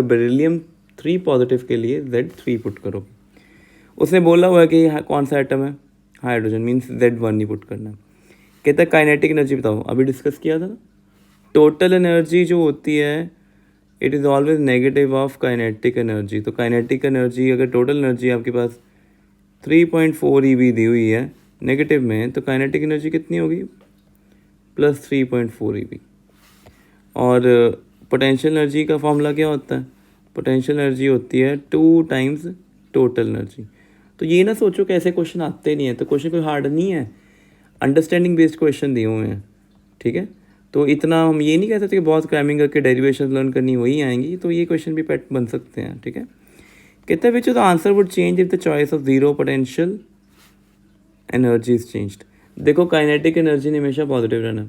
Beryllium 3 positive के लिए Z3 put करो। उसने बोला हुआ है कि कौन सा एटम है, हाइड्रोजन, मीन्स Z1 नहीं पुट करना। कहता है काइनेटिक एनर्जी बताओ, अभी डिस्कस किया था ना। टोटल एनर्जी जो होती है it is always negative of kinetic energy. तो काइनेटिक एनर्जी अगर टोटल एनर्जी आपके पास 3.4 EV दी हुई है नेगेटिव में, तो काइनेटिक एनर्जी कितनी होगी, प्लस 3.4 EV। और पोटेंशियल एनर्जी का फॉर्मूला क्या होता है, पोटेंशियल एनर्जी होती है 2 टाइम्स टोटल एनर्जी। तो ये ना सोचो कैसे क्वेश्चन आते नहीं है, तो क्वेश्चन कोई हार्ड नहीं है, अंडरस्टैंडिंग बेस्ड क्वेश्चन दिए हुए हैं, ठीक है। तो इतना हम ये नहीं कह सकते कि बहुत क्रैमिंग करके डेरिवेशन लर्न करनी वही आएंगी, तो ये क्वेश्चन भी पैट बन सकते हैं, ठीक है। कहते हैं which the answer would change if the choice of zero potential energy is changed. देखो काइनेटिक एनर्जी ने हमेशा पॉजिटिव रहना,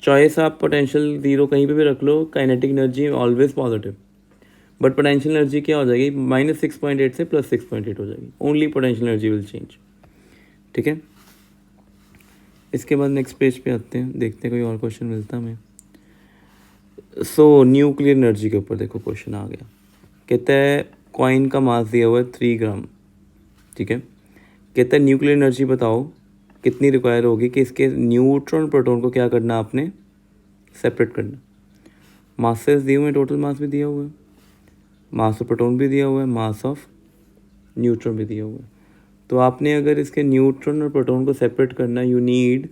चॉइस आप पोटेंशियल जीरो कहीं पे भी रख लो, kinetic energy always positive. But potential energy क्या हो जाएगी, -6.8 से +6.8 हो जाएगी, only potential energy will change, ठीक है। इसके बाद नेक्स्ट पेज पे आते हैं, देखते हैं कोई और क्वेश्चन मिलता हमें। सो न्यूक्लियर एनर्जी के ऊपर देखो क्वेश्चन आ गया। कहता है कॉइन का मास दिया हुआ है 3 ग्राम, ठीक है। कहता है न्यूक्लियर एनर्जी बताओ कितनी रिक्वायर होगी कि इसके न्यूट्रॉन प्रोटॉन को क्या करना, आपने सेपरेट करना। मासेस दिए हुए हैं, टोटल मास भी दिया हुआ है, मास ऑफ प्रोटॉन भी दिया हुआ है, मास ऑफ न्यूट्रॉन भी दिया हुआ है। तो आपने अगर इसके न्यूट्रॉन और प्रोटॉन को सेपरेट करना, यू नीड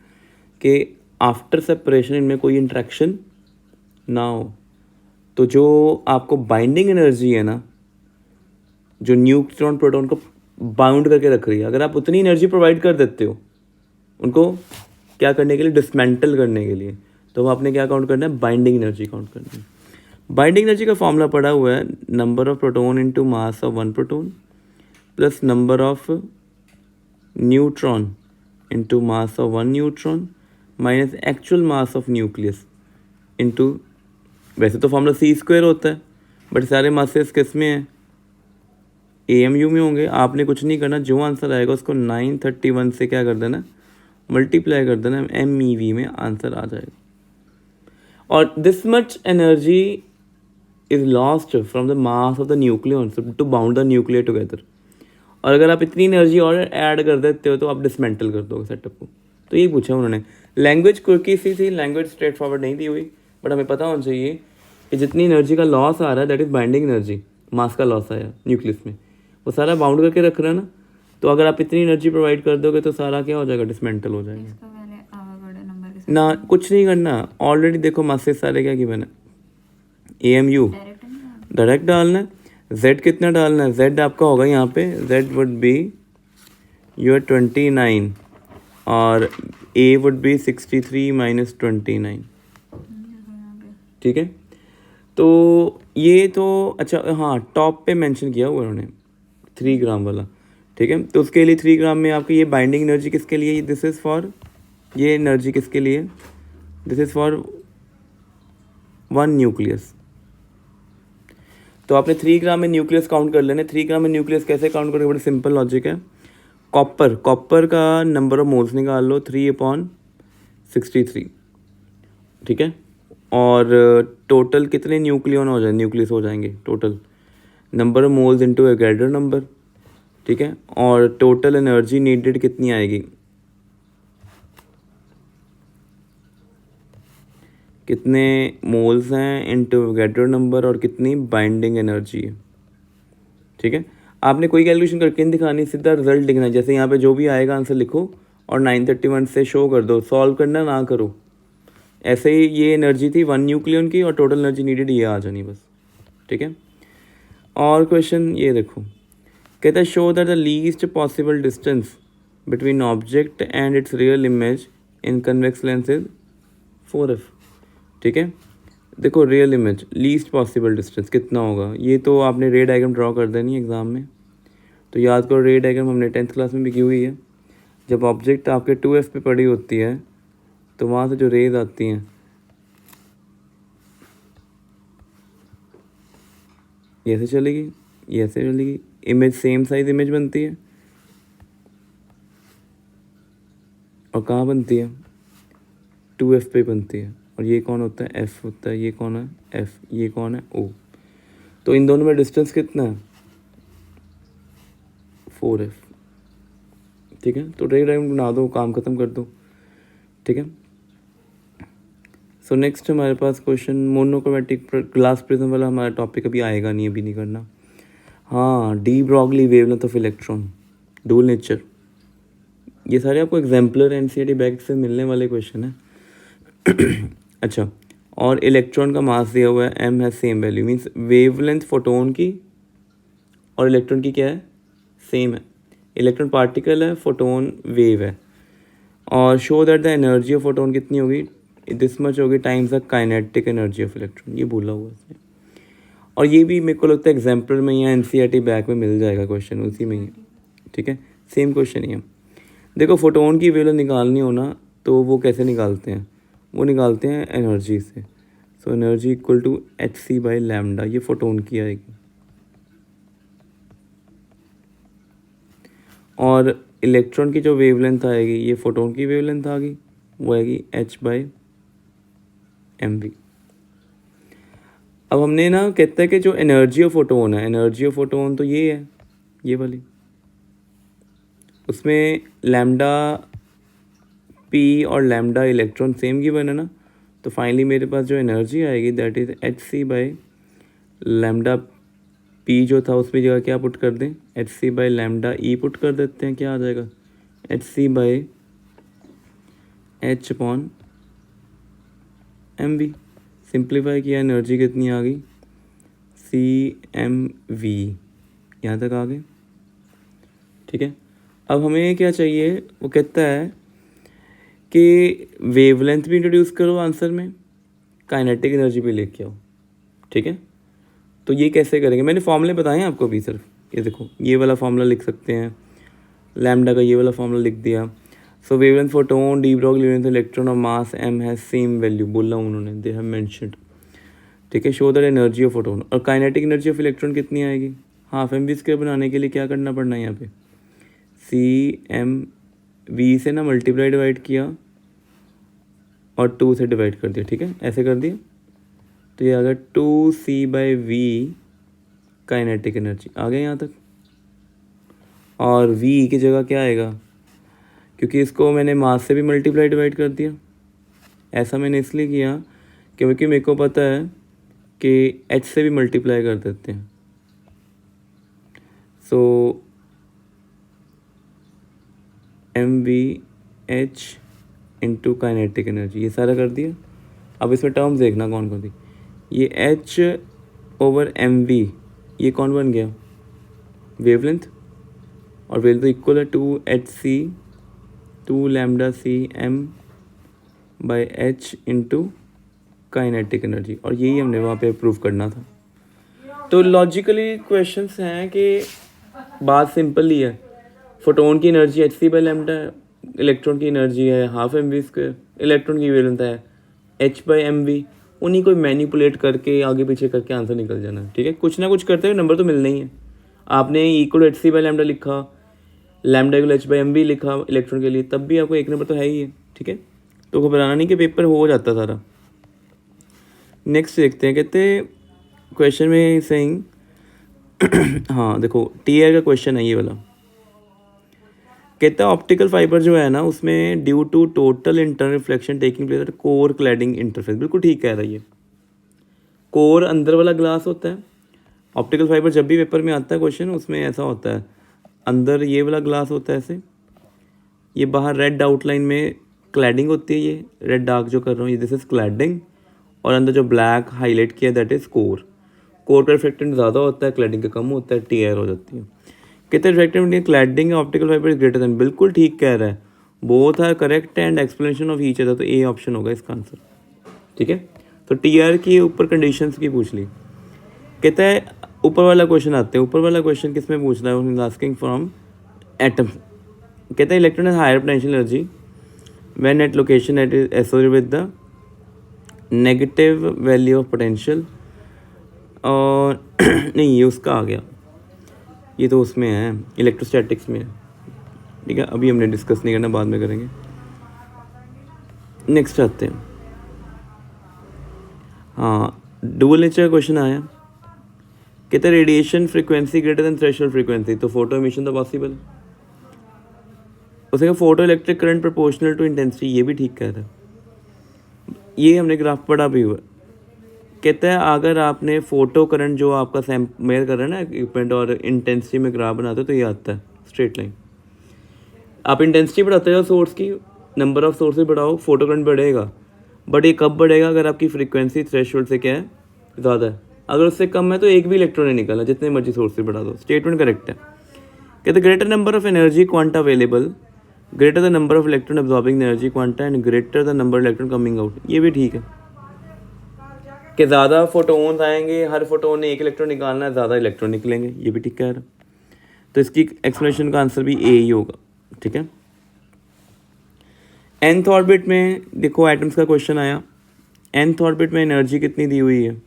कि आफ्टर सेपरेशन इनमें कोई इंट्रैक्शन ना हो। तो जो आपको बाइंडिंग एनर्जी है ना, जो न्यूट्रॉन प्रोटॉन को बाउंड करके रख रही है, अगर आप उतनी एनर्जी प्रोवाइड कर देते हो उनको क्या करने के लिए, डिसमेंटल करने के लिए, तो आपने क्या काउंट करना है, बाइंडिंग एनर्जी काउंट करनी है। बाइंडिंग एनर्जी का फॉर्मूला पड़ा हुआ है, number of proton into mass of 1 proton plus number of neutron into mass of 1 neutron minus actual mass of nucleus into, वैसे तो फॉर्मूला C² होता है, बट सारे मासेस किस में है, AMU में होंगे। आपने कुछ नहीं करना, जो आंसर आएगा उसको 931 से क्या कर देना, मल्टीप्लाई कर देना, MEV में आंसर आ जाएगा। और this much energy is lost from the mass of the nucleon to bound the nuclear together. और अगर आप इतनी एनर्जी और ऐड कर देते हो तो आप डिसमेंटल कर दोगे सेटअप को। तो यही पूछा उन्होंने। लैंग्वेज क्विकी सी थी, लैंग्वेज स्ट्रेट फॉरवर्ड नहीं दी हुई, बट हमें पता होना चाहिए कि जितनी एनर्जी का लॉस आ रहा है दैट इज़ बाइंडिंग एनर्जी, मास का लॉस आया न्यूक्लियस में, वो सारा बाउंड करके रख रहा है ना। तो अगर आप इतनी एनर्जी प्रोवाइड कर दोगे तो सारा क्या हो जाएगा, डिसमेंटल हो जाएगा ना, कुछ नहीं करना। ऑलरेडी देखो मासेस सारे क्या गिवन है, AMU डायरेक्ट डालना है, Z कितना डालना है, Z आपका होगा यहाँ पे, Z वुड बी योर 29 और A वुड बी 63 - 29, ठीक है। तो ये तो अच्छा, हाँ टॉप पे मेंशन किया हुआ उन्होंने 3 ग्राम वाला, ठीक है। तो उसके लिए 3 ग्राम में आपकी ये बाइंडिंग एनर्जी किसके लिए, दिस इज़ फॉर, ये एनर्जी किसके लिए, दिस इज़ फॉर 1 न्यूक्लियस। तो आपने 3 ग्राम में न्यूक्लियस काउंट कर लेने। 3 ग्राम में न्यूक्लियस कैसे काउंट करोगे, बड़ी सिंपल लॉजिक है। कॉपर का नंबर ऑफ मोल्स निकाल लो 3/63, ठीक है। और टोटल कितने न्यूक्लियन हो जाए, न्यूक्लियस हो जाएंगे, total number of moles into Avogadro number, ठीक है। और टोटल एनर्जी नीडेड कितनी आएगी, कितने मोल्स हैं इनटू एवोगाड्रो नंबर और कितनी बाइंडिंग एनर्जी है, ठीक है। आपने कोई कैलकुलेशन करके नहीं दिखानी, सीधा रिजल्ट लिखना है। जैसे यहाँ पे जो भी आएगा आंसर लिखो और 931 से शो कर दो, सॉल्व करना ना करो। ऐसे ही ये एनर्जी थी 1 न्यूक्लियन की और टोटल एनर्जी नीडेड ये आ जानी बस, ठीक है। और क्वेश्चन ये देखो, कहता है show that the least possible distance between object and it's real image in convex lens is 4f, ठीक है। देखो real image, least possible distance कितना होगा, ये तो आपने रे डायग्राम ड्रॉ कर देनी एग्जाम में। तो याद करो रे डायग्राम हमने 10th क्लास में भी की हुई है। जब ऑब्जेक्ट आपके 2f पे पड़ी होती है तो वहाँ से जो रेज आती हैं ये ऐसे चलेगी, ये ऐसे चलेगी, इमेज सेम साइज इमेज बनती है। और कहाँ बनती है, 2f पे बनती है। और ये कौन होता है, f होता है, ये कौन है f, ये कौन है o। तो इन दोनों में डिस्टेंस कितना है, 4f। ठीक है, तो रेड डायग्राम बना दो, काम खत्म कर दो। ठीक है, सो नेक्स्ट हमारे पास क्वेश्चन मोनोक्रोमैटिक ग्लास प्रिज्म वाला हमारा टॉपिक अभी आएगा नहीं, अभी नहीं करना। हाँ, D Broglie wavelength of electron, dual nature, ये सारे आपको एग्जाम्पलर एनसीईआरटी बैग से मिलने वाले क्वेश्चन है। अच्छा, और इलेक्ट्रॉन का मास दिया हुआ है, एम है same value, means wavelength photon की और इलेक्ट्रॉन की क्या है, सेम है। इलेक्ट्रॉन पार्टिकल है, फोटोन वेव है। और show that the energy of photon कितनी होगी, दिस मच होगी times the kinetic energy of electron, ये बोला हुआ है इसमें। और ये भी मेरे को लगता है एग्जाम्पल में या एनसीईआरटी बैग में मिल जाएगा क्वेश्चन, उसी में ही। ठीक है, सेम क्वेश्चन ही है। देखो, फोटोन की वेवलेंथ निकालनी हो ना, तो वो कैसे निकालते हैं, वो निकालते हैं एनर्जी से। So energy equal to hc/λ, ये फोटोन की आएगी। और इलेक्ट्रॉन की जो वेवलेंथ आएगी, ये फोटोन की वेवलेंथ आ गई, वो आएगी h/mv। अब हमने ना कहता है कि जो एनर्जी ऑफ फोटोन है, एनर्जी ऑफ फोटोन तो ये है, ये वाली, उसमें लैम्डा पी और लैम्डा इलेक्ट्रॉन सेम गिवन है ना, तो फाइनली मेरे पास जो एनर्जी आएगी दैट इज hc/λ पी जो था उसमें जगह क्या पुट कर दें, hc/λ ई पुट कर देते हैं, क्या आ जाएगा hc/h/mv। सिंप्लीफाई किया, एनर्जी कितनी आ गई, cmv, यहाँ तक आ गए। ठीक है, अब हमें क्या चाहिए, वो कहता है कि वेवलेंथ भी इंट्रोड्यूस करो आंसर में, काइनेटिक एनर्जी भी लेके आओ। ठीक है, तो ये कैसे करेंगे, मैंने फॉर्मूले बताए हैं आपको अभी सिर्फ, ये देखो, ये वाला फॉर्मूला लिख सकते हैं, लैम्डा का ये वाला फॉर्मूला लिख दिया। So wavelength photon, de Broglie wavelength electron और mass M has same value, बोला उन्होंने, दे हैव मेंशन्ड। ठीक है, show that energy of photon, और काइनेटिक एनर्जी ऑफ इलेक्ट्रॉन कितनी आएगी, हाफ एम वी स्क्वायर बनाने के लिए क्या करना पड़ना है यहाँ पे, cmv से ना मल्टीप्लाई डिवाइड किया और 2 से डिवाइड कर दिया। ठीक है, ऐसे कर दिया, तो ये आ गया 2c/v काइनेटिक एनर्जी, आ गया यहाँ तक। और v की जगह क्या आएगा, क्योंकि इसको मैंने मास से भी मल्टीप्लाई डिवाइड कर दिया, ऐसा मैंने इसलिए किया क्योंकि मेरे को पता है कि h से भी मल्टीप्लाई कर देते हैं। सो mvh इंटू काइनेटिक एनर्जी, ये सारा कर दिया। अब इसमें टर्म्स देखना कौन कौन थी, ये h/mv, ये कौन बन गया, वेवलेंथ, और वेवलेंथ तो इक्वल है 2hc 2λcm/h into kinetic energy, और यही हमने वहाँ पे प्रूव करना था। तो लॉजिकली क्वेश्चंस हैं कि बात सिंपल ही है, फोटोन की एनर्जी hc/λ है, इलेक्ट्रॉन की एनर्जी है हाफ mv स्क्वायर, इलेक्ट्रॉन की वेवलेंथ है h/mv, उन्हीं को मैनिपुलेट करके आगे पीछे करके आंसर निकल जाना है। ठीक है, कुछ ना कुछ करते हुए नंबर तो मिलना ही है। आपने इक्वल hc/λ लिखा, लैम्डा इक्वल h/mv लिखा इलेक्ट्रॉन के लिए, तब भी आपको एक नंबर तो है ही है। ठीक है, तो घबराना नहीं कि पेपर हो जाता सारा। नेक्स्ट देखते हैं, कहते क्वेश्चन में सेइंग हाँ देखो, टीआर का क्वेश्चन है ये वाला, कहता है ऑप्टिकल फाइबर जो है ना, उसमें due to total internal reflection taking place at core cladding interface, बिल्कुल ठीक कह रहा है ये। कोर अंदर वाला ग्लास होता है, ऑप्टिकल फाइबर जब भी पेपर में आता है क्वेश्चन, उसमें ऐसा होता है, अंदर ये वाला ग्लास होता है ऐसे, ये बाहर रेड आउटलाइन में क्लैडिंग होती है, ये रेड डार्क जो कर रहा हूँ ये दिस इज क्लैडिंग, और अंदर जो ब्लैक हाईलाइट किया दैट इज कोर। कोर का रिफ्लेक्टेंट ज़्यादा होता है, क्लैडिंग का कम होता है, टीआर हो जाती है। कितने reflectant cladding optical fibre is greater than, बिल्कुल ठीक कह रहा है, both are correct and explanation of each other, तो ए ऑप्शन होगा इसका आंसर। ठीक है, तो टीआर के ऊपर कंडीशंस की पूछ ली। कहता है ऊपर वाला क्वेश्चन आते हैं, ऊपर वाला क्वेश्चन किस में पूछ रहा है, आस्किंग फ्रॉम एटम। कहता है electron has higher potential energy when at location at is associated with the negative value of potential, और नहीं ये उसका आ गया, ये तो उसमें है इलेक्ट्रोस्टैटिक्स में है। ठीक है, अभी हमने डिस्कस नहीं करना, बाद में करेंगे। नेक्स्ट आते हैं, हाँ डुअल नेचर क्वेश्चन आया कहते हैं radiation frequency greater than threshold frequency, तो फोटो एमिशन तो पॉसिबल है। उसने कहा photo electric current proportional to intensity, ये भी ठीक कह रहा है, ये हमने ग्राफ पढ़ा भी हुआ। कहता है अगर आपने फोटो करंट जो आपका मेयर कर रहा है ना इक्विपमेंट और इंटेंसिटी में ग्राफ बनाते हो तो ये आता है स्ट्रेट लाइन। आप इंटेंसिटी बढ़ाते हो सोर्स की, नंबर ऑफ सोर्सेज बढ़ाओ, फोटो करंट बढ़ेगा, बट ये कब बढ़ेगा? अगर आपकी फ्रीक्वेंसी थ्रेशोल्ड से क्या है, ज़्यादा है। अगर उससे कम है तो एक भी इलेक्ट्रॉन नहीं निकलना, जितने मर्जी सोर्सेज बढ़ा दो। स्टेटमेंट करेक्ट है। कहते greater number of energy quanta available, greater the number of electron absorbing energy quanta and greater the number electron coming out, ये भी ठीक है कि ज़्यादा फोटोन्स आएंगे, हर फोटोन ने एक इलेक्ट्रॉन निकालना है, ज़्यादा इलेक्ट्रॉन निकलेंगे, ये भी ठीक कह रहा है। तो इसकी एक्सप्लेनेशन का आंसर भी ए ही होगा, ठीक है। nth ऑर्बिट में देखो एटम्स का क्वेश्चन आया, nth ऑर्बिट में एनर्जी कितनी दी हुई है?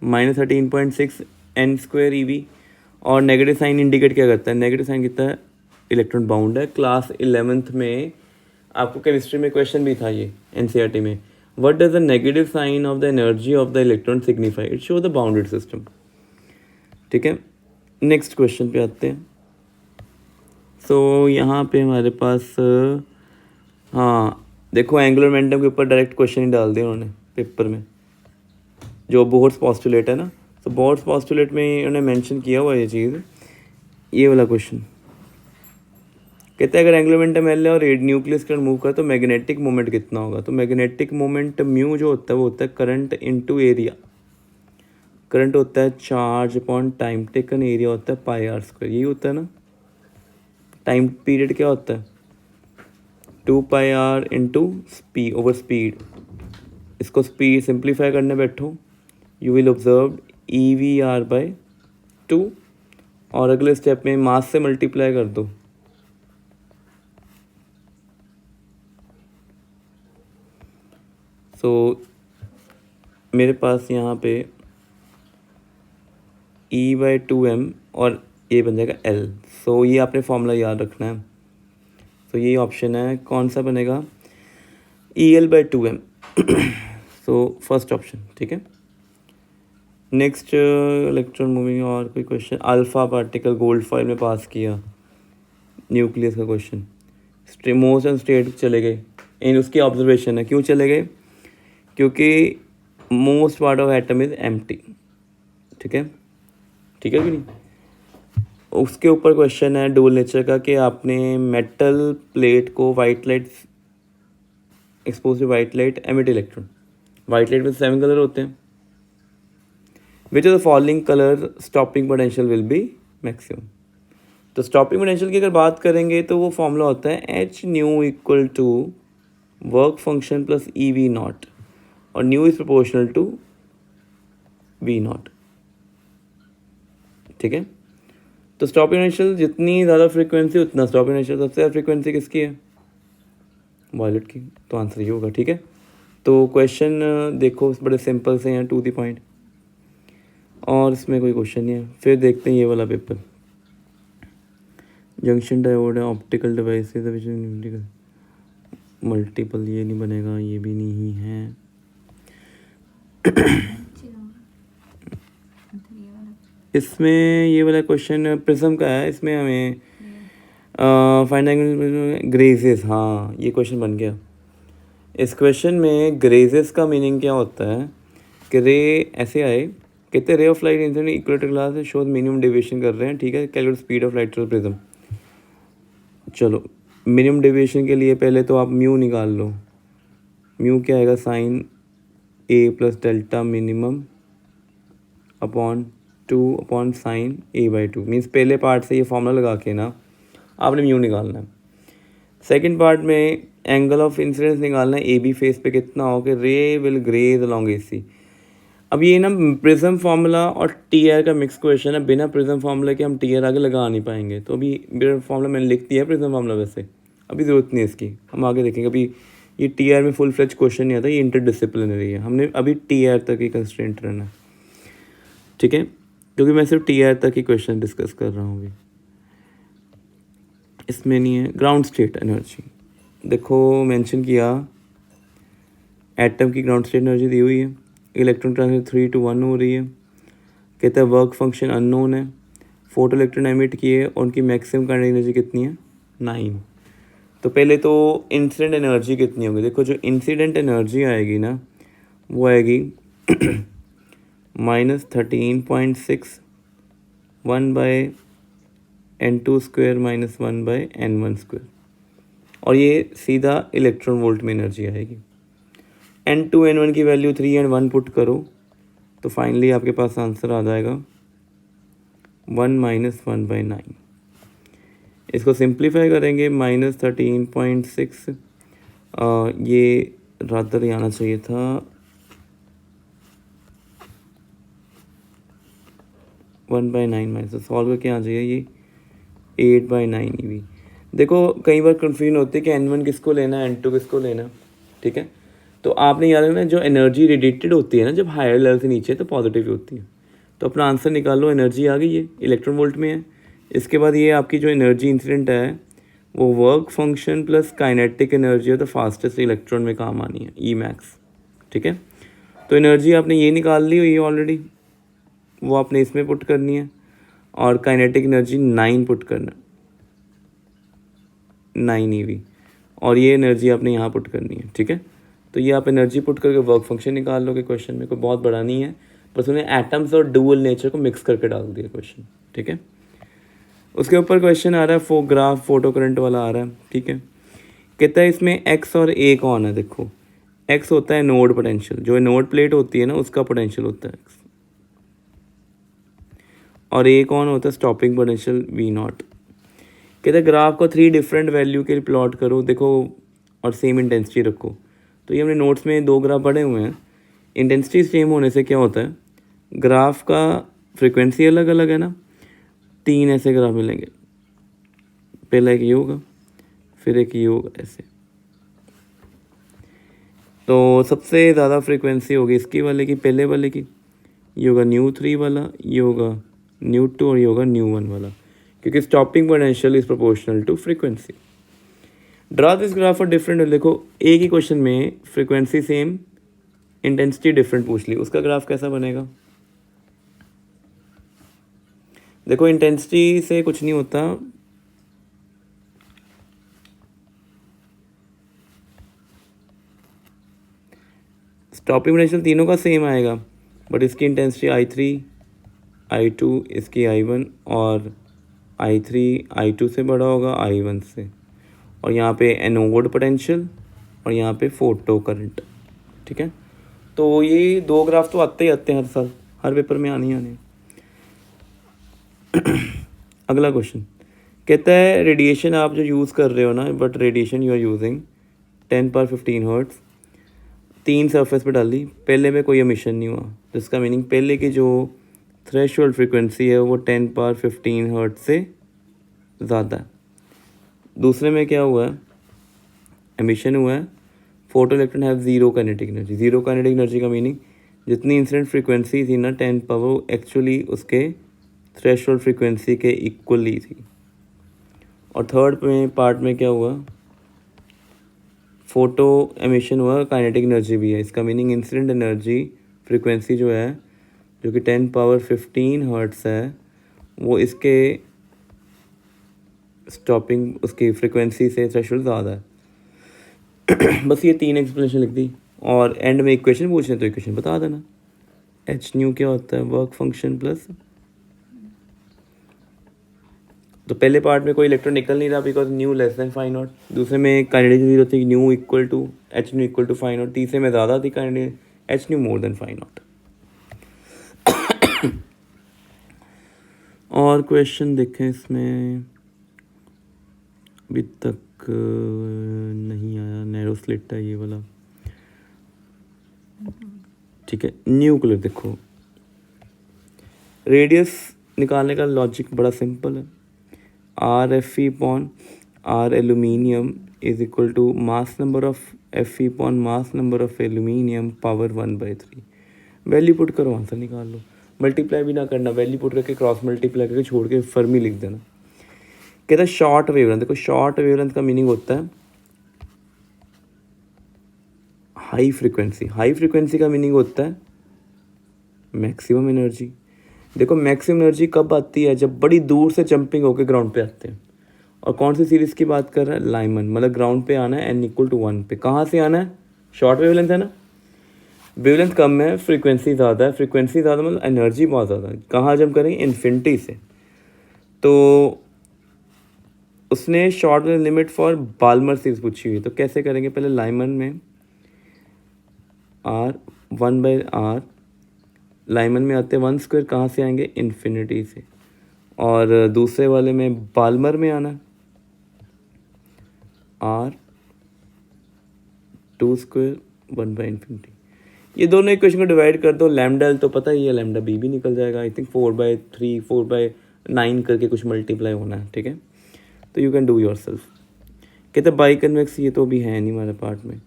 -13.6 n² eV, और नेगेटिव साइन इंडिकेट क्या करता है? नेगेटिव साइन कितना है? इलेक्ट्रॉन बाउंड है। क्लास 11th में आपको केमिस्ट्री में क्वेश्चन भी था ये NCERT में, what does the negative sign of the energy of the electron signify? It show the bounded system, ठीक है। नेक्स्ट क्वेश्चन पे आते हैं। सो यहाँ पे हमारे पास हाँ देखो एंगुलर मोमेंटम के ऊपर डायरेक्ट क्वेश्चन ही डाल दिया उन्होंने पेपर में, जो बोर्ड्स पॉस्टुलेट है ना, तो बोर्ड्स पॉस्टुलेट में उन्होंने मेंशन किया हुआ ये चीज़, ये वाला क्वेश्चन। कहते हैं अगर एंगुलर मोमेंटम L है और न्यूक्लियस करंट मूव करे तो मैग्नेटिक मोमेंट कितना होगा? तो मैग्नेटिक मोमेंट म्यू जो होता है वो होता है करंट इनटू एरिया। करंट होता है charge upon time taken, area होता है πr², यही होता है ना। टाइम पीरियड क्या होता है? 2πr into speed. इसको स्पीड सिंप्लीफाई करने बैठो, यू विल ऑब्जर्व EVR/2, और अगले स्टेप में मास से मल्टीप्लाई कर दो। सो मेरे पास यहाँ पे E/2m और ये बन जाएगा L। सो ये आपने फॉर्मूला याद रखना है। तो ये ऑप्शन है, कौन सा बनेगा? EL/2m। सो फर्स्ट ऑप्शन, ठीक है। नेक्स्ट इलेक्ट्रॉन मूविंग, और कोई question? Alpha particle gold foil में पास किया, न्यूक्लियस का क्वेश्चन। मोस्ट अनस्टेट चले गए, इन उसकी ऑब्जर्वेशन है। क्यों चले गए? क्योंकि most part of atom is empty, ठीक है, ठीक है कि नहीं। उसके ऊपर क्वेश्चन है डुअल नेचर का, कि आपने मेटल प्लेट को white light expose to white light emit electron, white light में 7 कलर होते हैं, which of the following colour stopping potential will be maximum? तो स्टॉपिंग पोटेंशियल की अगर बात करेंगे तो वो फॉर्मूला होता है H/nu = work function plus EV0, और new is proportional to V0, ठीक है। तो स्टॉपिंग पोटेंशियल जितनी ज़्यादा फ्रीक्वेंसी उतना स्टॉपिंग पोटेंशियल। सबसे ज़्यादा फ्रीक्वेंसी किसकी है? वायलेट की, तो आंसर ये होगा, ठीक है। तो क्वेश्चन देखो बड़े सिंपल से हैं, टू द पॉइंट, और इसमें कोई क्वेश्चन नहीं है। फिर देखते हैं ये वाला पेपर, जंक्शन डायोड है, ऑप्टिकल डिवाइसेस मल्टीपल, ये नहीं बनेगा, ये भी नहीं है। इसमें ये वाला क्वेश्चन प्रिज्म का है, इसमें हमें फाइंड ग्रेजेस, हाँ ये क्वेश्चन बन गया। इस क्वेश्चन में ग्रेजेस का मीनिंग क्या होता है कि रे ऐसे आए, कहते ray of light incident equilateral glass है, शोज मिनिमम डेविएशन कर रहे हैं, ठीक है। Calculate speed of light through prism. चलो मिनिमम डेविएशन के लिए पहले तो आप म्यू निकाल लो। म्यू क्या आएगा? Sine A + delta minimum upon 2/sin A/2। Means पहले पार्ट से ये फॉर्मूला लगा के ना आपने म्यू निकालना है। सेकंड पार्ट में एंगल ऑफ इंसिडेंस निकालना है, AB फेस पे कितना हो कि रे विल ग्रेज अलॉन्ग AC। अब ये ना प्रिज्म फार्मूला और TR का मिक्स क्वेश्चन है, बिना प्रिज्म फार्मूला के हम TR आगे लगा नहीं पाएंगे। तो अभी मेरा फार्मूला मैंने लिख दिया है प्रिज्म फार्मूला, वैसे अभी ज़रूरत नहीं है इसकी, हम आगे देखेंगे। अभी ये TR में फुल फ्लेज क्वेश्चन नहीं आता, ये इंटरडिसिप्लिनरी है, हमने अभी TR तक ही कंस्ट्रेंट रहना है, ठीक है, क्योंकि मैं सिर्फ TR तक ही क्वेश्चन डिस्कस कर रहा हूँ अभी, इसमें नहीं है। ग्राउंड स्टेट एनर्जी देखो मेंशन किया, एटम की ग्राउंड स्टेट एनर्जी दी हुई है, इलेक्ट्रॉन ट्रांसफर 3 to 1 हो रही है, कहता है वर्क फंक्शन अननोन है, फोटो इलेक्ट्रॉन एमिट किए और उनकी मैक्सिमम काइनेटिक एनर्जी कितनी है 9। तो पहले तो इंसिडेंट एनर्जी कितनी होगी, देखो जो इंसिडेंट एनर्जी आएगी ना वो आएगी -13.6 1/n2² - 1/n1², और ये सीधा इलेक्ट्रॉन वोल्ट में एनर्जी आएगी। n2 n1 की वैल्यू 3 और 1 पुट करो तो फाइनली आपके पास आंसर आ जाएगा 1 - 1/9। इसको सिंप्लीफाई करेंगे -13.6, ये रादर ही आना चाहिए था 1/9 माइनस, सॉल्व करके आ जाइए ये 8/9 भी। देखो कई बार कन्फ्यूजन होती है कि n1 किसको लेना है n2 किसको लेना है, ठीक है। तो आपने याद रखना जो एनर्जी रेडिएटेड होती है ना जब हायर लेवल से नीचे तो पॉजिटिव होती है। तो अपना आंसर निकालो, एनर्जी आ गई है, इलेक्ट्रॉन वोल्ट में है। इसके बाद ये आपकी जो एनर्जी इंसिडेंट है वो work function plus kinetic energy है, तो फास्टेस्ट इलेक्ट्रॉन में काम आनी है ई मैक्स, ठीक है। तो एनर्जी आपने ये निकाल ली हुई है ऑलरेडी, वो आपने इसमें पुट करनी है, और काइनेटिक एनर्जी 9 पुट करना, 9 EV, और ये एनर्जी आपने यहाँ पुट करनी है, ठीक है। तो ये आप एनर्जी पुट करके वर्क फंक्शन निकाल लोगे। क्वेश्चन में कोई बहुत बड़ा नहीं है, बस उन्हें एटम्स और डुअल नेचर को मिक्स करके डाल दिया क्वेश्चन, ठीक है। उसके ऊपर क्वेश्चन आ रहा है ग्राफ फोटो करंट वाला आ रहा है, ठीक है। कहता है इसमें एक्स और ए कौन है, देखो एक्स होता है नोड पोटेंशियल, जो नोड प्लेट होती है ना उसका पोटेंशियल होता है एक्स, और ए कौन होता है स्टॉपिंग पोटेंशियल V0। कहते हैं ग्राफ को 3 डिफरेंट वैल्यू के लिए प्लॉट करो, देखो और सेम इंटेंसिटी रखो। तो ये हमने नोट्स में 2 ग्राफ पढ़े हुए हैं। इंटेंसिटी सेम होने से क्या होता है, ग्राफ का फ्रीक्वेंसी अलग अलग है ना, 3 ऐसे ग्राफ मिलेंगे, पहला एक ये होगा फिर एक ये होगा ऐसे। तो सबसे ज़्यादा फ्रीक्वेंसी होगी इसकी वाले की, पहले वाले की, ये होगा ν3 वाला, ये होगा ν2 और ये होगा ν1 वाला, क्योंकि stopping potential is proportional to frequency. Draw this graph for different, देखो एक ही क्वेश्चन में फ्रीक्वेंसी सेम इंटेंसिटी डिफरेंट पूछ ली, उसका ग्राफ कैसा बनेगा। देखो इंटेंसिटी से कुछ नहीं होता, स्टॉपिंग पोटेंशियल तीनों का सेम आएगा, बट इसकी इंटेंसिटी I3 I2, इसकी I1, और I3 I2 से बड़ा होगा I1 से, और यहाँ पे एनोड पोटेंशियल और यहाँ पे फोटो करंट, ठीक है। तो ये 2 ग्राफ तो आते ही आते हैं हर साल, हर पेपर में आने ही आने। अगला क्वेश्चन कहता है रेडिएशन आप जो यूज़ कर रहे हो ना, but radiation you are using 10^15 hertz, 3 surface पे डाली, पहले में कोई एमिशन नहीं हुआ, तो इसका मीनिंग पहले की जो थ्रेशोल्ड फ्रीक्वेंसी है वो 10^15 हर्ट्स से ज़्यादा है। दूसरे में क्या हुआ है, एमिशन हुआ है, photo electron have zero kinetic energy. Zero kinetic energy का मीनिंग जितनी इंसिडेंट फ्रीक्वेंसी थी ना 10 पावर एक्चुअली उसके थ्रेशोल्ड फ्रीक्वेंसी के इक्वली थी। और थर्ड में पार्ट में क्या हुआ, फोटो एमिशन हुआ, काइनेटिक एनर्जी भी है, इसका मीनिंग इंसिडेंट एनर्जी फ्रीक्वेंसी जो है जो कि 10^15 हर्ट्स है वो इसके स्टॉपिंग उसकी फ्रीक्वेंसी से थ्रेशोल्ड ज़्यादा है। बस ये 3 एक्सप्लेनेशन लिख दी, और एंड में इक्वेशन पूछने तो इक्वेशन बता देना। h क्या होता है, वर्क फंक्शन प्लस, तो पहले पार्ट में कोई इलेक्ट्रॉन निकल नहीं रहा बिकॉज न्यू लेस देन φ0, दूसरे में काइनेटिक जीरो थी nu equal to h nu equal to φ0, तीसरे में ज़्यादा थी kinetic h nu more than φ0। और क्वेश्चन देखें इसमें अभी तक नहीं आया, नैरो स्लिट है ये वाला, ठीक है। न्यूक्लियर देखो, रेडियस निकालने का लॉजिक बड़ा सिंपल है, R(Fe)/R aluminium is equal to mass number of Fe/मास number of aluminium power 1/3। Value put करो आंसर निकाल लो, मल्टीप्लाई भी ना करना, वैल्यू पुट करके क्रॉस मल्टीप्लाई करके छोड़ के फर्मी लिख देना। कहता है शॉर्ट वेवलेंथ, देखो शॉर्ट वेवलेंथ का मीनिंग होता है हाई फ्रीक्वेंसी, हाई फ्रीक्वेंसी का मीनिंग होता है मैक्सिमम एनर्जी। देखो मैक्सिमम एनर्जी कब आती है, जब बड़ी दूर से जंपिंग होकर ग्राउंड पे आते हैं। और कौन सी सीरीज़ की बात कर रहा है, लाइमन, मतलब ग्राउंड पे आना है n=1 पे। कहाँ से आना है, शॉर्ट वेवलेंथ है ना, वेवलेंथ कम है, फ्रीक्वेंसी ज़्यादा है, फ्रीक्वेंसी ज़्यादा मतलब एनर्जी बहुत ज़्यादा है। कहाँ जंप करेंगे, इन्फिनिटी से। तो उसने short wave limit for Balmer series पूछी हुई है, तो कैसे करेंगे, पहले लाइमन में r 1/r, लाइमन में आते हैं 1 स्क्वायर, कहाँ से आएंगे, इन्फिनिटी से। और दूसरे वाले में बाल्मर में आना r 2 स्क्वायर 1/इन्फिनिटी। ये दोनों इक्वेशन को डिवाइड कर दो, लैम्डा एल तो पता ही है, लैम्डा बी भी निकल जाएगा। आई थिंक 4/3 4/9 करके कुछ मल्टीप्लाई होना है, ठीक है। तो you can do your self. कहते बाई कन्वेक्स, ये तो भी है नहीं हमारे पार्ट में।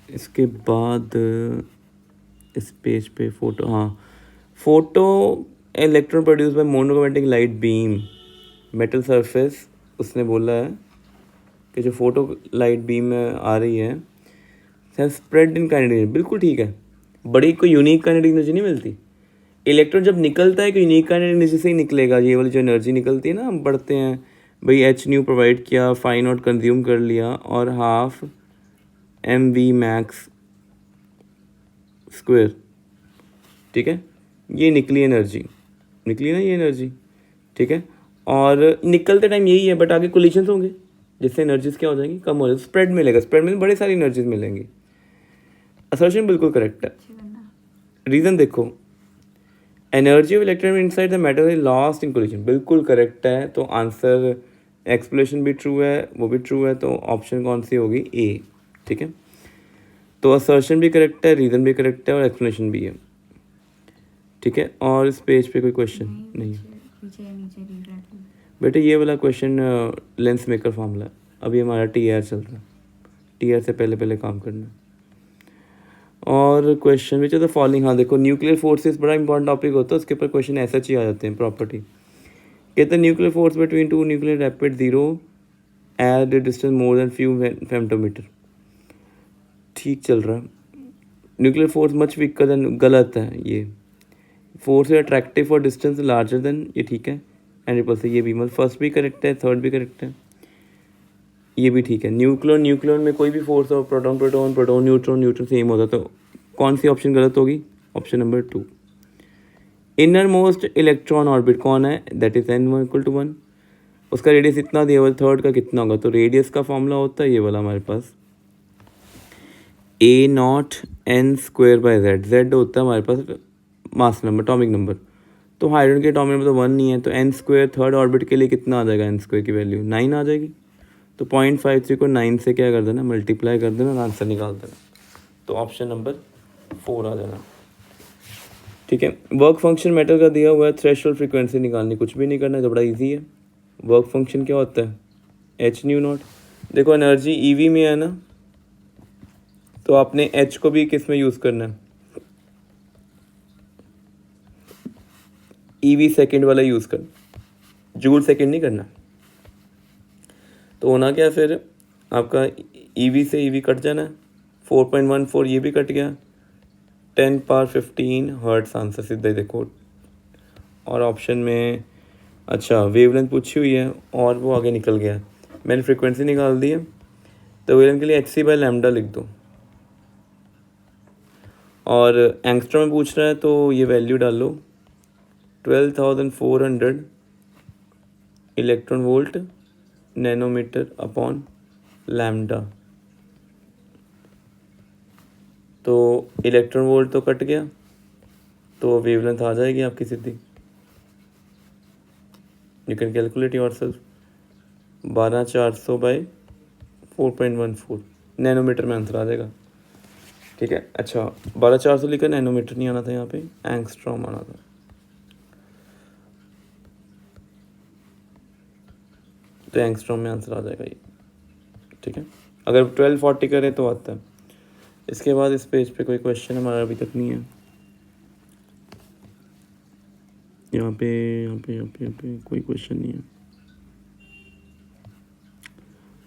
इसके बाद इस पेज पे फोटो, हाँ, photo electron produce by monochromatic light beam metal surface. उसने बोला है कि जो फोटो लाइट बीम आ रही है स्प्रेड इन काइनेटिक एनर्जी, बिल्कुल ठीक है। बड़ी कोई यूनिक काइनेटिक एनर्जी नहीं मिलती। इलेक्ट्रॉन जब निकलता है कि यूनिक काइनेटिक एनर्जी से ही निकलेगा। ये वाली जो एनर्जी निकलती है ना, हम पढ़ते हैं भाई, एच न्यू प्रोवाइड किया, फाई नॉट कंज्यूम कर लिया, और हाफ mv मैक्स स्क्वायर, ठीक है। ये निकली एनर्जी, निकली ना ये एनर्जी, ठीक है। और निकलते टाइम यही है, बट आगे कोलिशंस होंगे जिससे एनर्जीज क्या हो जाएंगी, कम हो जाएगी, स्प्रेड मिलेगा, स्प्रेड में बड़ी सारी एनर्जीज मिलेंगी। असर्शन बिल्कुल करेक्ट है। रीज़न देखो, energy of electron inside the matter is lost in collision, बिल्कुल करेक्ट है। तो आंसर एक्सप्लेनेशन भी ट्रू है, वो भी ट्रू है, तो ऑप्शन कौन सी होगी, ए, ठीक है। तो असर्शन भी करेक्ट है, रीज़न भी करेक्ट है, और एक्सप्लेनेशन भी है, ठीक है। और इस पेज पे कोई क्वेश्चन नहीं है बेटे। ये वाला क्वेश्चन लेंस मेकर फॉर्मूला, अभी हमारा TR चल रहा है, TR से पहले पहले काम करना। और question which are the following, हाँ देखो, न्यूक्लियर फोर्सेस बड़ा इंपॉर्टेंट टॉपिक होता है, उसके ऊपर क्वेश्चन ऐसा ही आ जाते हैं, प्रॉपर्टी। कहते हैं nuclear force between two nuclear rapid zero at distance more than few femtometre, ठीक चल रहा है। Nuclear force much weaker then, गलत है ये। Force is attractive for distance larger than, ये ठीक है। एंड रिपल्सिव, ये भी, मतलब फर्स्ट भी करेक्ट है, थर्ड भी करेक्ट है, ये भी ठीक है। न्यूक्लियन में कोई भी फोर्स हो, proton proton, proton neutron, neutron same होता, तो कौन सी ऑप्शन गलत होगी, option number 2। Inner most electron orbit कौन है, दैट इज n=1, उसका रेडियस इतना दिया हुआ, थर्ड का कितना होगा, तो रेडियस का फॉर्मूला होता है ये वाला हमारे पास, A0n²/z, z होता है हमारे पास मास नंबर, एटॉमिक नंबर। तो हाइड्रोजन के एटॉमिक नंबर तो 1 नहीं है, तो n² थर्ड ऑर्बिट के लिए कितना आ जाएगा, n² की वैल्यू 9 आ जाएगी। तो 0.53 को 9 से क्या कर देना, मल्टीप्लाई कर देना, और आंसर निकाल देना। तो ऑप्शन नंबर 4 आ जाना, ठीक है। वर्क फंक्शन मैटर का दिया हुआ है, थ्रेशोल्ड फ्रीक्वेंसी निकालनी, कुछ भी नहीं करना है, तो बड़ा ईजी है। वर्क फंक्शन क्या होता है, h/0। देखो एनर्जी EV में है ना, तो आपने H को भी किस में यूज़ करना है, EV सेकेंड वाला यूज़ करना, जूल सेकेंड नहीं करना। तो होना क्या फिर, आपका EV से EV कट जाना है, 4.14 ये भी कट गया, 10⁻15 हर्ट्स आंसर सीधा ही देखो। और ऑप्शन में अच्छा वेवलेंथ पूछी हुई है, और वो आगे निकल गया, मैंने फ्रीक्वेंसी निकाल दी है, तो वेवलेंथ के लिए hc/λ लिख दो। और एंगस्ट्रॉम में पूछ रहा है, तो ये वैल्यू डालो, 12,400 electron volt nanometre upon lambda. तो इलेक्ट्रॉन वोल्ट तो कट गया, तो वेवलेंथ आ जाएगी आपकी सीधी, you can calculate yourself, 12,400/4.14 nanometre में आंसर आ जाएगा, ठीक है। अच्छा 12,400 लिखा, नैनोमीटर नहीं आना था, यहाँ पे एंगस्ट्रॉम आना था। तो एंगस्ट्रॉम में आंसर आ जाएगा ये, ठीक है। अगर 1240 करें तो आता है। इसके बाद इस पेज पे कोई क्वेश्चन हमारा अभी तक नहीं है, यहाँ पे कोई क्वेश्चन नहीं है।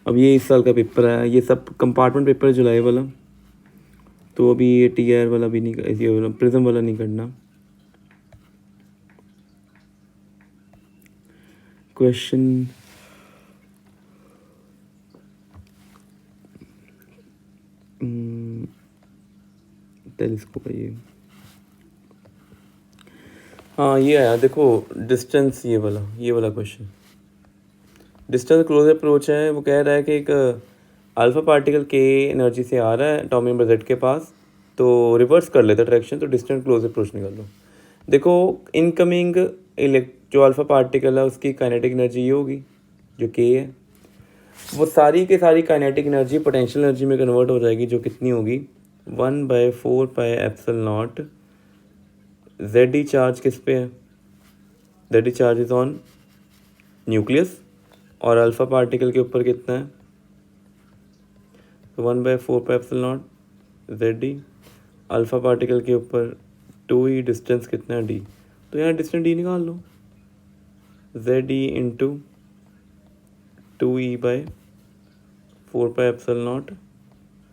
अब ये इस साल का पेपर है, ये सब कंपार्टमेंट पेपर है जुलाई वाला, तो अभी ये टी आर वाला भी नहीं, ये वाला प्रिज्म वाला नहीं करना। क्वेश्चन टेलीस्कोप है ये। हाँ ये आया देखो, डिस्टेंस, ये वाला क्वेश्चन। डिस्टेंस क्लोज अप्रोच है, वो कह रहा है कि एक अल्फा पार्टिकल के एनर्जी से आ रहा है एटॉमिक नंबर जेड के पास, तो रिवर्स कर लेता डायरेक्शन, तो डिस्टेंस क्लोज अप्रोच निकाल लो। देखो इनकमिंग जो अल्फा पार्टिकल है उसकी काइनेटिक एनर्जी ये होगी जो के है, वो सारी की सारी काइनेटिक एनर्जी पोटेंशियल एनर्जी में कन्वर्ट हो जाएगी, जो कितनी होगी 1/4πε0। जेड ई चार्ज किस पे है, Z E charge is on nucleus, और अल्फा पार्टिकल के ऊपर कितना है, 1/4πε0 जेड ई, अल्फा पार्टिकल के ऊपर 2e, डिस्टेंस कितना है डी, तो यहाँ डिस्टेंस डी निकाल लो, जेड ई इंटू 2e/4πε0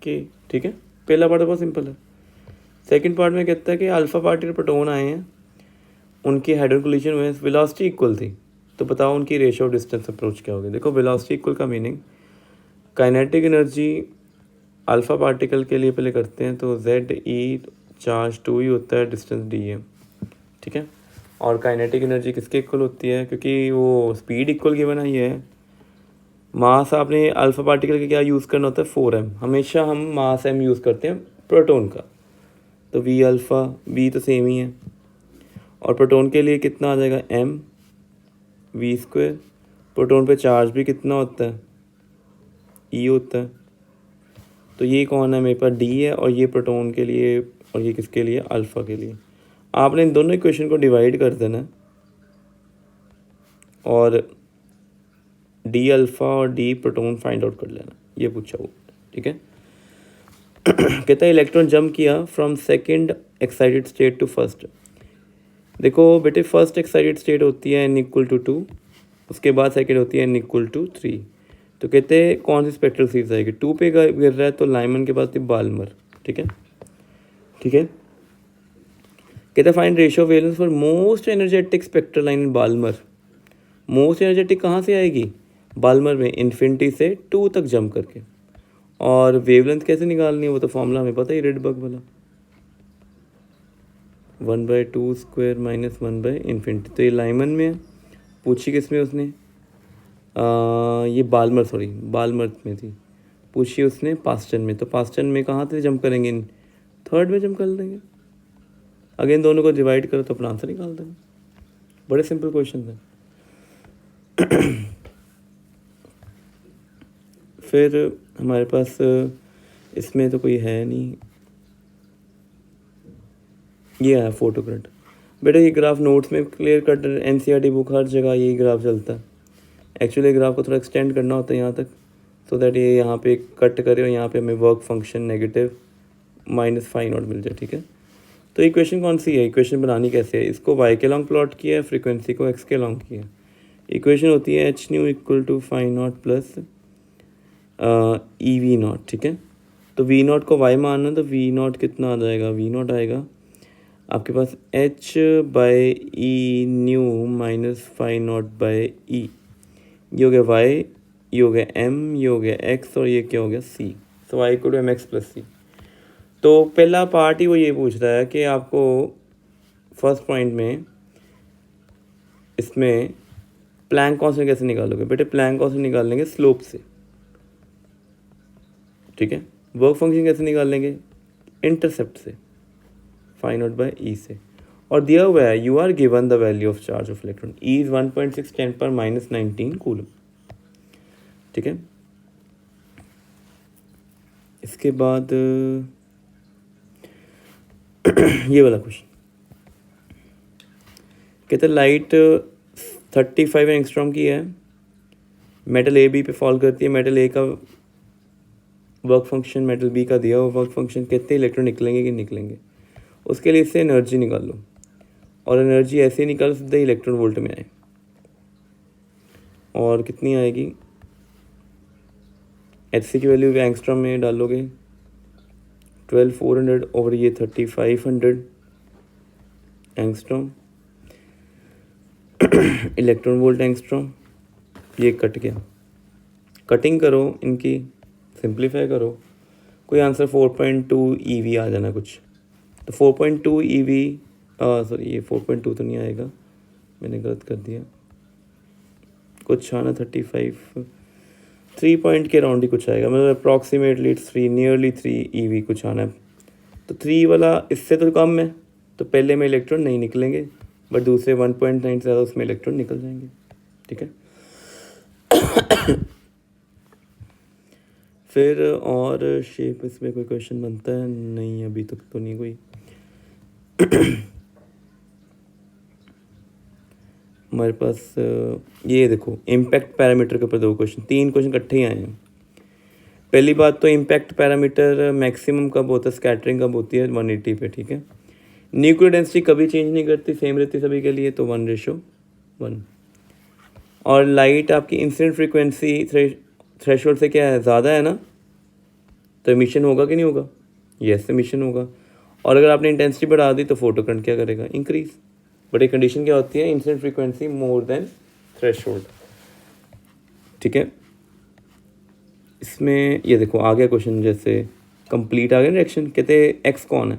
के। ठीक है, पहला पार्ट बहुत सिंपल है। सेकंड पार्ट में कहता है कि अल्फा पार्टिकल प्रोटॉन आए हैं, उनकी हाइड्रोजन कोलिजन में वेलोसिटी इक्वल थी, तो बताओ उनकी रेशियो ऑफ डिस्टेंस अप्रोच क्या होगी। देखो वेलोसिटी इक्वल का meaning, kinetic energy alpha particle के लिए पहले करते हैं, तो जेड ई चार्ज 2e होता है, डिस्टेंस डी है। ठीक है, और काइनेटिक एनर्जी किसके इक्वल होती है, क्योंकि वो स्पीड इक्वल गिवन है, ये है मास। आपने अल्फा पार्टिकल का क्या यूज़ करना होता है 4m, हमेशा हम मास m यूज़ करते हैं प्रोटॉन का, तो वी अल्फ़ा वी तो सेम ही है, और प्रोटॉन के लिए कितना आ जाएगा m v²। प्रोटॉन पे चार्ज भी कितना होता है e होता है, तो ये कौन है मेरे पास d है, और ये प्रोटॉन के लिए, और ये किसके लिए अल्फ़ा के लिए। आपने इन दोनों इक्वेशन को डिवाइड कर देना है, और डी अल्फ़ा और डी प्रोटॉन फाइंड आउट कर लेना, ये पूछा वो। ठीक है, कहता है इलेक्ट्रॉन जंप किया from second excited state to first. देखो बेटे फर्स्ट एक्साइटेड स्टेट होती है n=2, उसके बाद सेकंड होती है n=3, तो कहते हैं कौन सी स्पेक्ट्रल सीरीज आएगी, 2 पे गिर रहा है तो लाइमन के बाद बाल्मर। ठीक है, ठीक है, कहते हैं find ratio of valence for most energetic spectral line in Balmer. Most energetic कहाँ से आएगी, बाल्मर में, इन्फिनिटी से 2 तक जंप करके। और वेवलेंथ कैसे निकालनी है, वो तो फॉर्मूला हमें पता ही, रेडबर्ग वाला 1/2² - 1/∞। तो ये लाइमन में है, पूछी किस में उसने, ये बाल्मर में थी, पूछी उसने पास्टन में, तो पास्टन में कहाँ से जंप करेंगे, थर्ड में जंप कर देंगे। अगेन दोनों को डिवाइड करो तो अपना आंसर निकाल देंगे, बड़े सिंपल क्वेश्चन है। फिर हमारे पास इसमें तो कोई है नहीं, ये है फोटो करंट। बेटा ये ग्राफ नोट्स में क्लियर कट, एनसीईआरटी बुक हर जगह यही ग्राफ चलता है। एक्चुअली ग्राफ को थोड़ा एक्सटेंड करना होता है यहाँ तक, सो दैट ये यहाँ पे कट करे और यहाँ पे हमें वर्क फंक्शन नेगेटिव -5 मिल जाए। ठीक है, तो इक्वेशन कौन सी है, इक्वेशन बनानी कैसे है, इसको y के लॉन्ग प्लॉट किया है, फ्रीक्वेंसी को x के लॉन्ग किया। इक्वेशन होती है h nu equal to φ0 plus EV0। ठीक है, तो V0 को y मानना, तो V0 कितना आ जाएगा, V0 आएगा आपके पास h/e न्यू माइनस φ0/e, ये हो गया y, ये हो गया m, ये हो गया x, और ये क्या हो गया c, तो y equal to mx plus c। तो पहला पार्ट ही वो ये पूछ रहा है कि आपको फर्स्ट पॉइंट में इसमें प्लैंक कांस्टेंट कैसे निकालोगे। बेटे प्लैंक कांस्टेंट निकाल लेंगे स्लोप से। ठीक है, वर्क फंक्शन कैसे निकाल लेंगे, इंटरसेप्ट से, φ0/e से, और दिया हुआ है you are given the value of charge of electron, E is 1.6 10 - 19 coulomb. ठीक है, इसके बाद ये वाला क्वेश्चन कहते हैं लाइट 35 एंगस्ट्रॉम की है, मेटल ए बी पे फॉल करती है, मेटल ए का वर्क फंक्शन, मेटल बी का दिया हुआ वर्क फंक्शन, कितने इलेक्ट्रॉन निकलेंगे कि निकलेंगे, उसके लिए इससे एनर्जी निकाल लो, और एनर्जी ऐसे ही निकाल सीधे इलेक्ट्रॉन वोल्ट में आए, और कितनी आएगी, एच सी की वैल्यू एंगस्ट्रॉम में डालोगे 12,400 ओवर ये 3,500 एंगस्ट्रॉम इलेक्ट्रॉन वोल्ट एंगस्ट्रॉम। ये कट गया, कटिंग करो इनकी, सिंप्लीफाई करो, कोई आंसर 4.2 EV आ जाना कुछ। तो 4.2 EV, सॉरी ये 4.2 तो नहीं आएगा, मैंने गलत कर दिया, कुछ आना 35 3 पॉइंट के राउंड ही कुछ आएगा, मतलब अप्रॉक्सीमेटली 3 नियरली 3 EV कुछ आना है। तो 3 वाला इससे तो कम है, तो पहले में इलेक्ट्रॉन नहीं निकलेंगे, बट दूसरे 1.9 से ज़्यादा उसमें इलेक्ट्रॉन निकल जाएंगे। ठीक है। फिर और शेप इसमें कोई क्वेश्चन बनता है? नहीं, अभी तक तो नहीं कोई। हमारे पास ये देखो इम्पैक्ट पैरामीटर के ऊपर 2 क्वेश्चन, 3 क्वेश्चन इकट्ठे ही आए हैं। पहली बात तो इम्पैक्ट पैरामीटर मैक्सिमम कब होता है, स्कैटरिंग कब होती है, 180 पे। ठीक है। न्यूक्लियर डेंसिटी कभी चेंज नहीं करती, सेम रहती सभी के लिए, तो 1:1। और लाइट आपकी इंसिडेंट फ्रीक्वेंसी थ्रेशोल्ड से क्या है, ज़्यादा है ना, तो एमिशन होगा कि नहीं होगा? यस, एमिशन होगा। और अगर आपने इंटेंसिटी बढ़ा दी तो फोटो करंट क्या करेगा, इंक्रीज। बट एक कंडीशन क्या होती है, incident frequency more than threshold. ठीक है। इसमें ये देखो आ गया क्वेश्चन, जैसे कंप्लीट आ गया रिएक्शन। कहते एक्स कौन है,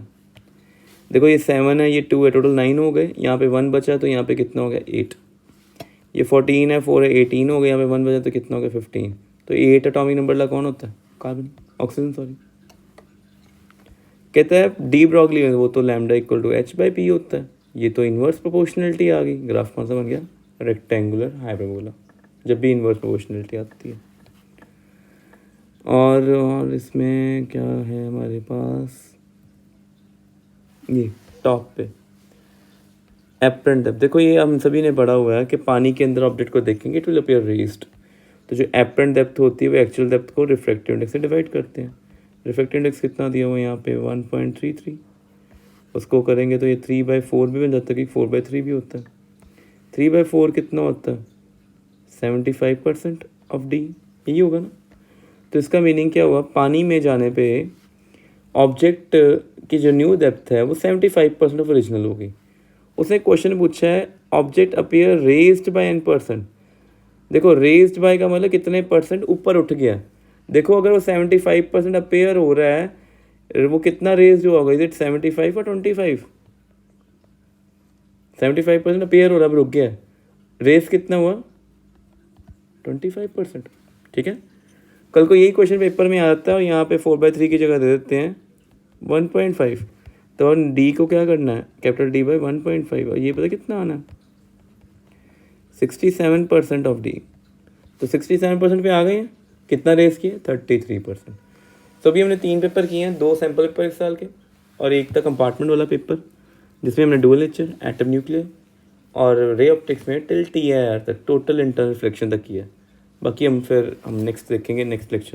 देखो ये 7 है, ये 2 है, टोटल 9 हो गए, यहाँ पे 1 बचा तो यहाँ पे कितना हो गया 8। ये 14 है, 4 है, 18 हो गया, यहाँ पे 1 बचा तो कितना हो गया 15। तो 8 एटॉमिक नंबर वाला कौन होता है, कार्बन, ऑक्सीजन सॉरी। कहता है डी ब्रॉगली, वो तो लैम्डा इक्वल टू H/P होता है। ये तो इन्वर्स प्रोपोर्शनलिटी आ गई, ग्राफ कौन सा बन गया, रेक्टेंगुलर हाइपरबोला, जब भी इन्वर्स प्रोपोर्शनलिटी आती है। और इसमें क्या है हमारे पास, ये टॉप पे एपरेंट डेप्थ। देखो ये हम सभी ने पढ़ा हुआ है कि पानी के अंदर ऑब्जेक्ट को देखेंगे इट विल अपीयर रेज्ड। तो जो एपरेंट डेप्थ होती है वो एक्चुअल डेप्थ को रिफ्रैक्टिव इंडेक्स से डिवाइड करते हैं। रिफ्रैक्टिव इंडेक्स कितना दिया हुआ है यहाँ पे 1.33, उसको करेंगे तो ये 3/4 भी बन जाता है, कि 4/3 भी होता है। 3/4 कितना होता है, 75% ऑफ डी, यही होगा ना। तो इसका मीनिंग क्या हुआ, पानी में जाने पे ऑब्जेक्ट की जो न्यू डेप्थ है वो 75% ऑफ ओरिजिनल होगी। उसने क्वेश्चन पूछा है object appear raised bye n%। देखो रेज्ड बाय का मतलब कितने परसेंट ऊपर उठ गया। देखो अगर वो 75% अपीयर हो रहा है, वो कितना रेज्ड होगा, इज इट 75 और 25? 75% अपीयर हो रहा है, रुक गया, रेज कितना हुआ 25%। ठीक है। कल को यही क्वेश्चन पेपर में आता है और यहाँ पे 4/3 की जगह दे देते हैं 1.5, तो डी को क्या करना है, कैपिटल डी बाई 1.5, और ये पता कितना आना है 67% ऑफ डी। तो 67% पे आ गए हैं, कितना रेस किए 33%। तो अभी हमने 3 पेपर किए हैं, 2 सैम्पल पेपर 1 साल के और 1 था कंपार्टमेंट वाला पेपर, जिसमें हमने डुअल नेचर, एटम न्यूक्लियर और रे ऑप्टिक्स में टिल TIR तक टोटल इंटरनल रिफ्लेक्शन तक किया। बाकी हम नेक्स्ट देखेंगे नेक्स्ट लेक्चर।